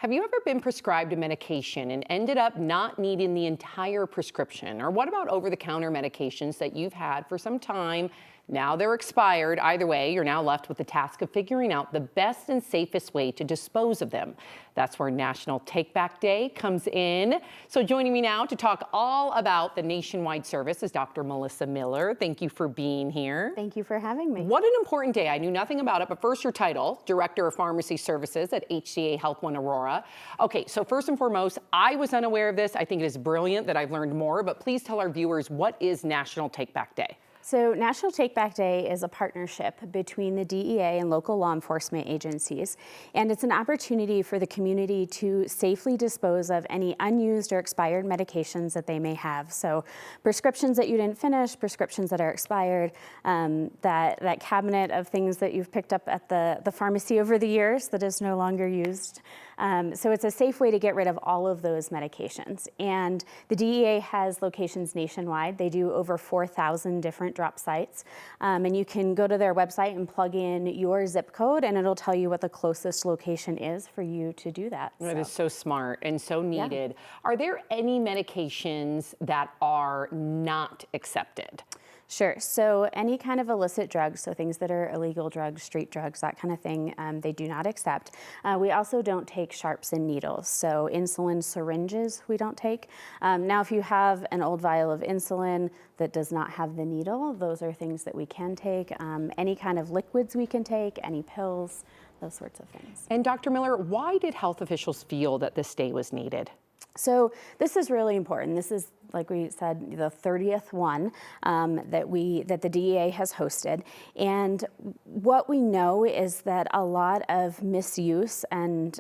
Have you ever been prescribed a medication and ended up not needing the entire prescription? Or what about over-the-counter medications that you've had for some time? Now they're expired. Either way, you're now left with the task of figuring out the best and safest way to dispose of them. That's where National Take Back Day comes in. So joining me now to talk all about the nationwide service is Dr. Melissa Miller. Thank you for being here. Thank you for having me. What an important day. I knew nothing about it, but first your title, Director of Pharmacy Services at HCA Health One Aurora. Okay, so first and foremost, I was unaware of this. I think it is brilliant that I've learned more, but please tell our viewers, what is National Take Back Day? So National Take Back Day is a partnership between the DEA and local law enforcement agencies, and it's an opportunity for the community to safely dispose of any unused or expired medications that they may have. So prescriptions that you didn't finish, prescriptions that are expired, that cabinet of things that you've picked up at the pharmacy over the years that is no longer used. So it's a safe way to get rid of all of those medications. And the DEA has locations nationwide. They do over 4,000 different drop sites. And you can go to their website and plug in your zip code, and it'll tell you what the closest location is for you to do that. That is so smart and so needed. Yeah. Are there any medications that are not accepted? Sure. So any kind of illicit drugs, so things that are illegal drugs, street drugs, that kind of thing, they do not accept. We also don't take sharps and needles. So insulin syringes we don't take. Now, if you have an old vial of insulin that does not have the needle, those are things that we can take. Any kind of liquids we can take, any pills, those sorts of things. And Dr. Miller, why did health officials feel that this day was needed? So this is really important. This is, like we said, the 30th one that the DEA has hosted. And what we know is that a lot of misuse and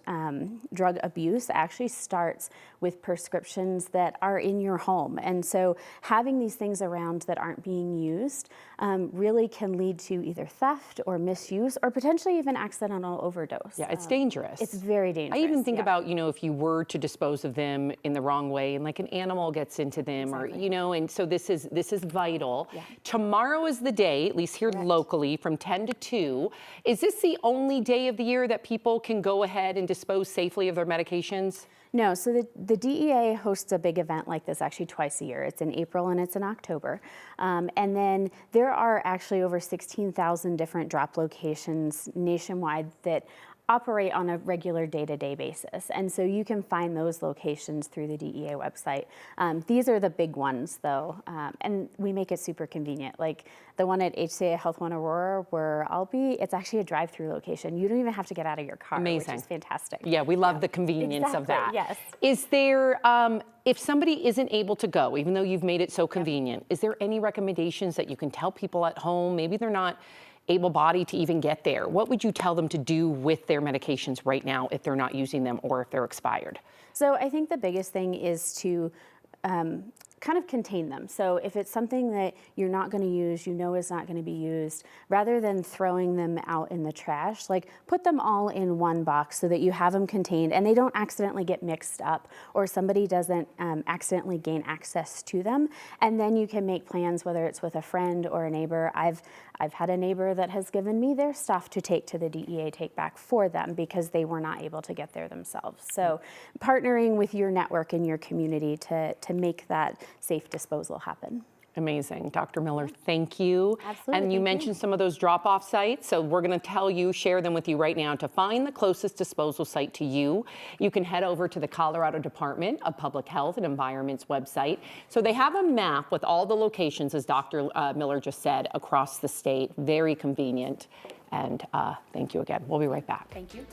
drug abuse actually starts with prescriptions that are in your home. And so having these things around that aren't being used really can lead to either theft or misuse or potentially even accidental overdose. Yeah, it's dangerous. It's very dangerous. I even think about, if you were to dispose of them in the wrong way and like an animal gets into them, exactly. or, and so this is vital. Yeah. Tomorrow is the day, at least here Correct. Locally, from 10 to 2. Is this the only day of the year that people can go ahead and dispose safely of their medications? No, so the DEA hosts a big event like this actually twice a year. It's in April and it's in October. And then there are actually over 16,000 different drop locations nationwide that operate on a regular day-to-day basis. And so you can find those locations through the DEA website. These are the big ones though, and we make it super convenient. Like the one at HCA Health One Aurora where I'll be, it's actually a drive-through location. You don't even have to get out of your car, Amazing. Which is fantastic. Yeah, we love the convenience exactly, of that. Yes. Is there, if somebody isn't able to go, even though you've made it so convenient, is there any recommendations that you can tell people at home? Maybe they're not able-bodied to even get there. What would you tell them to do with their medications right now if they're not using them or if they're expired? So I think the biggest thing is to kind of contain them. So if it's something that you're not going to use, is not going to be used, rather than throwing them out in the trash, like put them all in one box so that you have them contained and they don't accidentally get mixed up or somebody doesn't accidentally gain access to them. And then you can make plans, whether it's with a friend or a neighbor. I've had a neighbor that has given me their stuff to take to the DEA Take Back for them because they were not able to get there themselves. So partnering with your network and your community to make that safe disposal happen. Amazing. Dr. Miller, thank you. Absolutely. And you mentioned some of those drop-off sites, so we're going to share them with you right now. To find the closest disposal site to you, you can head over to the Colorado Department of Public Health and Environment's website. So they have a map with all the locations, as Dr. Miller just said, across the state. Very convenient. And thank you again. We'll be right back. Thank you.